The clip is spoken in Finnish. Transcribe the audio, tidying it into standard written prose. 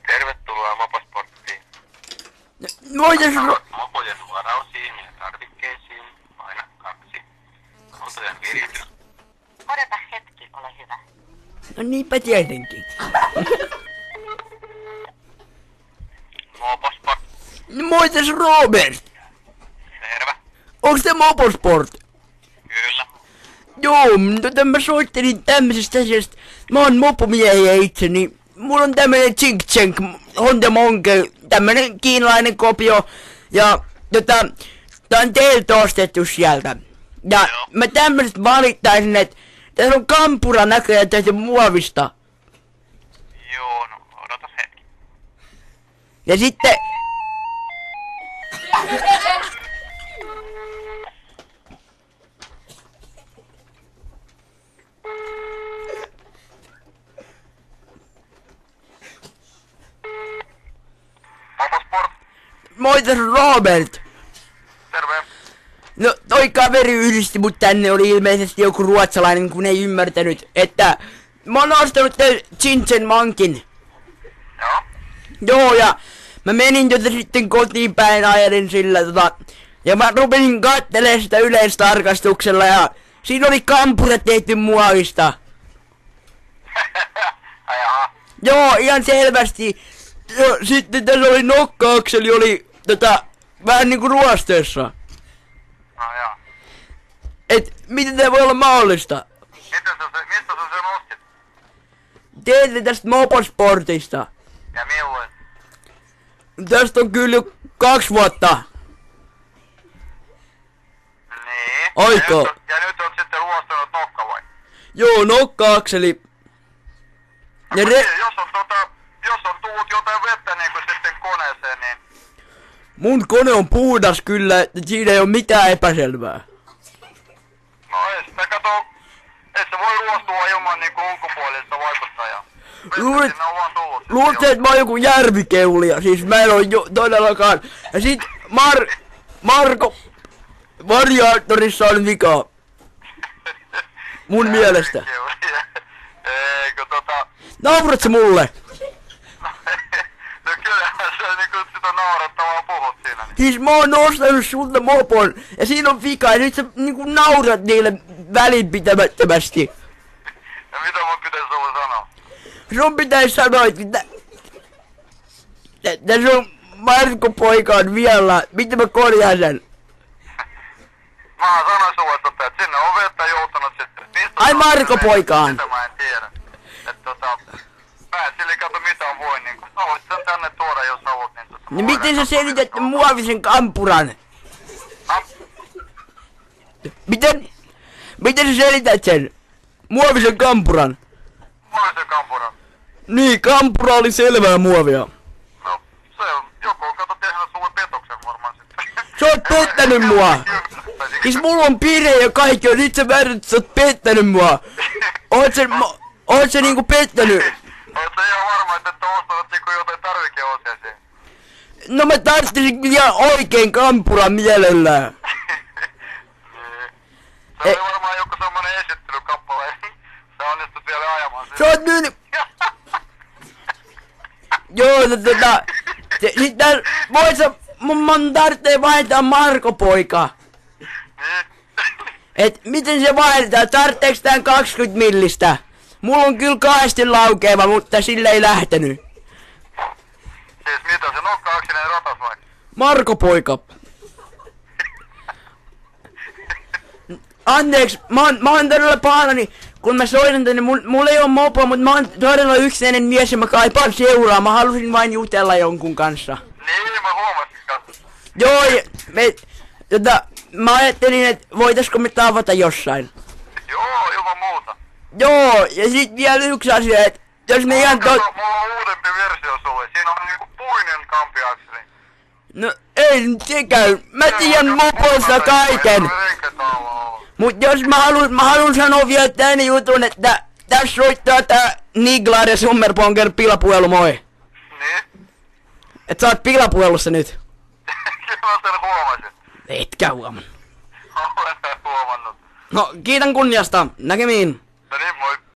Tervetuloa Moposporttiin. Voitais Mopojen varausiin ja tarvikkeisiin aina 2. Autojen viritys. Odota hetki, ole hyvä. No niinpä tietenkin. Moposport. Moites Robert. Terve. Onks te Moposport? Kyllä. Joo, mä soittelin tämmöisestä asiasta. Mä oon mopomiehiä itse, niin mulla on tämmönen Chink Chink Honda Monkey, tämmönen kiinalainen kopio. Ja tää on teiltä ostettu sieltä. Ja Joo. mä tämmöisestä valittaisin, että tässä on kampura näköjään tästä muovista. Joo, no odotas hetki. Ja sitten... Moposport. Moitas Robert. Terve. No toi kaveri yhdisti mut tänne, oli ilmeisesti joku ruotsalainen, kun ei ymmärtänyt, että mä oon ostanut tän Chinchen Mankin. Joo. Joo, ja mä menin sitten kotiin päin, ajelin sillä ja mä rupesin kattelee sitä yleistarkastuksella ja siinä oli kampura tehty muovista. Ai jaha. Joo, ihan selvästi. Ja sitten tässä oli nokka-akseli, oli vähän niinku ruosteessa. No joo. Et miten tää voi olla mahdollista? Mistä sä sen ostit? Teette tästä Moposportista. Ja milloin? Tästä on kyllä jo 2 vuotta. Niin. Oiko? Ja nyt on sitten ruostanut nokka vai? Joo, nokka-akseli. Ja Jos on tullut jotain vettä niinku sitten koneeseen, niin... mun kone on puhdas kyllä, että siinä ei oo mitään epäselvää. No ei sitä kato... Et sä voi ruostua ilman niinku ulkopuolista vaikuttajaa. Luulet- Sinne on vaan tullut. Luulet, että mä oon joku järvikeulia, siis mä en oo todellakaan. Ja sit Marko variaattorissa on vikaa. Mun mielestä. Eikö Naurat sä mulle? No kyllähän sä niinku sitä naurattavaa puhut siinä. Niin. Siis mä oon ostanut sulta mopon ja siinä on vika ja nyt sä niinku naurat niille välinpitämättömästi. Ja mitä mun pitäis sulle sanoa? Sun pitäis sanoa, että tässä on Marko poika on vielä. Miten mä korjaan sen? Mä sanoin sulle että sinne on vettä joutunut sitten. Mistä Ai se on Marko vettä? poikaan. Sitä mä en tiedä. Mä en sille kato mitä voin niinku. Sä voit sen tänne tuoda jos haluat niin Niin miten sä selität muovisen kampuran? Miten sä selität sen? Muovisen kampuran? Muovisen kampuran. Niin, kampura oli selvää muovia. No, se on, joku on kato tehnyt sulle petoksen varmaan sitten. Sä oot pettänyt mua! Siis mulla on pire ja kaikki on, sit sä väärät, että sä oot pettänyt mua. Oot sä niinku pettänyt? Oot sä ihan varma, että et oo ostanut niinku jotain tarvikeosia siihen? No mä tarvitsin ihan oikein kampuran mielellään. Niin. Se oli varmaan joku semmonen esittelykappale. Sä onnistut vielä ajamaan Sä siihen. oot nyt... Joo, sitten mun tarvitsee vaihtaa Marko poika. Niin. Et miten se vaihdetaan? Tarvitseeks tän 20 millistä? Mulla on kyllä kahdesti laukeava, mutta sille ei lähtenyt. Siis mitä se nokka-aksinen ratas vai? Marko poika. Anteeksi, mä oon todella pahoillani, kun mä soitan tänne, mulla ei oo mopo, mut mä oon todella yksinäinen mies ja mä kaipaan seuraa, mä halusin vain jutella jonkun kanssa. Niin, mä huomasin kanssa. Joo, mä ajattelin, että voitaisko me tavata jossain. Joo, ilman muuta. Joo, ja sit vielä yksi asia, että jos me ihan Mulla on uudempi versio sulle. Siinä on niinku puinen kampiakseli. No ei nyt se käy. Mä tiedän mopoista kaiken. Mut jos mä haluun sanoa vielä tän jutun, että tässä soittaa tää Niglar ja Summerponger pilapuhelu, moi. Niin? Et sä oot pilapuhelussa nyt. Kyllä mä sen huomasin. Etkä huomannut. Olen huomannut. No, kiitän kunniasta. Näkemiin. No niin, moi.